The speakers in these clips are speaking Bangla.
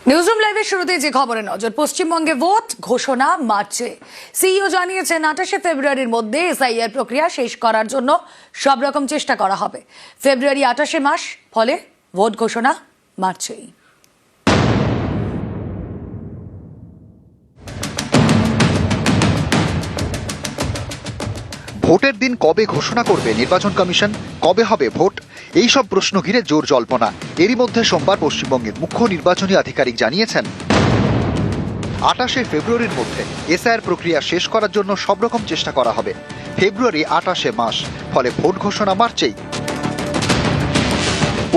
নিউজরুম লাইভের শুরুতে যে খবরে নজর, পশ্চিমবঙ্গে ভোট ঘোষণা মার্চে। সিইও জানিয়েছেন 28শে ফেব্রুয়ারির মধ্যে এসআইআর প্রক্রিয়া শেষ করার জন্য সব রকম চেষ্টা করা হবে। ফেব্রুয়ারি 28শে মাস, ফলে ভোট ঘোষণা মার্চেই। ভোটের দিন কবে ঘোষণা করবে নির্বাচন কমিশন, কবে হবে ভোট, এই সব প্রশ্ন ঘিরে জোর জল্পনা। এরই মধ্যে সোমবার পশ্চিমবঙ্গের মুখ্য নির্বাচনী আধিকারিক জানিয়েছেন 28শে ফেব্রুয়ারির মধ্যে এসআইআর প্রক্রিয়া শেষ করার জন্য সব রকম চেষ্টা করা হবে। ফেব্রুয়ারি 28শে মাস, ফলে ভোট ঘোষণা মার্চেই।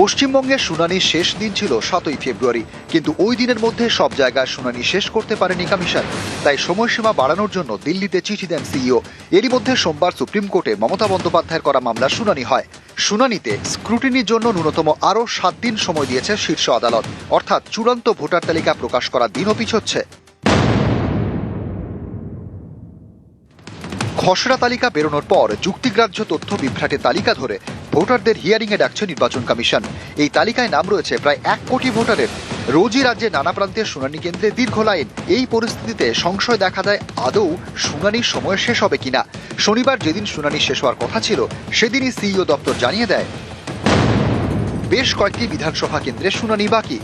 পশ্চিমবঙ্গের শুনানির শেষ দিন ছিল 7ই ফেব্রুয়ারি, কিন্তু ওই দিনের মধ্যে সব জায়গায় শুনানি শেষ করতে পারেনি কমিশন। তাই সময়সীমা বাড়ানোর জন্য দিল্লিতে চিঠি দেন সিইও। এরই মধ্যে সোমবার সুপ্রিম কোর্টে মমতা বন্দ্যোপাধ্যায়ের করা মামলার শুনানি হয়। শুনানিতে স্ক্রুটিনির জন্য ন্যূনতম আরও 7 দিন সময় দিয়েছে শীর্ষ আদালত, অর্থাৎ চূড়ান্ত ভোটার তালিকা প্রকাশ করার দিনও পিছোচ্ছে। খসড়া তালিকা বেরোনোর পর যুক্তিগ্রাহ্য তথ্য বিভ্রাটের তালিকা ধরে ভোটারদের হিয়ারিং এ ডাকছে নির্বাচন কমিশন। এই তালিকায় নাম রয়েছে প্রায় 1 কোটি ভোটারের। রোজই রাজ্যে নানা প্রান্তের শুনানি কেন্দ্রে দীর্ঘ লাইন। এই পরিস্থিতিতে সংশয় দেখা দেয় আদৌ শুনানির সময় শেষ হবে কিনা। শনিবার যেদিন শুনানি শেষ হওয়ার কথা ছিল, সেদিনই সিইও দপ্তর জানিয়ে দেয় বেশ কয়েকটি বিধানসভা কেন্দ্রে শুনানি বাকি।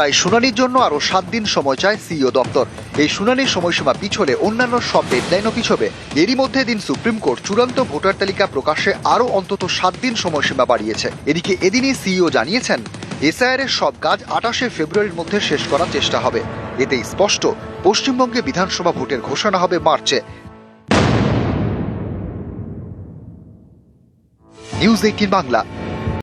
তাই শুনানির জন্য আরো 7 দিন সময় চায় সিইও দপ্তর। এই শুনানির সময়সীমা পিছলে অন্যান্য সব ডেডলাইনও পিছবে। এরই মধ্যে দিন সুপ্রিম কোর্ট চূড়ান্ত ভোটার তালিকা প্রকাশে আরো অন্তত 7 দিন সময়সীমা বাড়িয়েছে। এদিকে এদিনই সিইও জানিয়েছেন এসআইআর এর সব কাজ 28শে ফেব্রুয়ারির মধ্যে শেষ করার চেষ্টা হবে। এতেই স্পষ্ট পশ্চিমবঙ্গে বিধানসভা ভোটের ঘোষণা হবে মার্চে। নিউজ 18 বাংলা।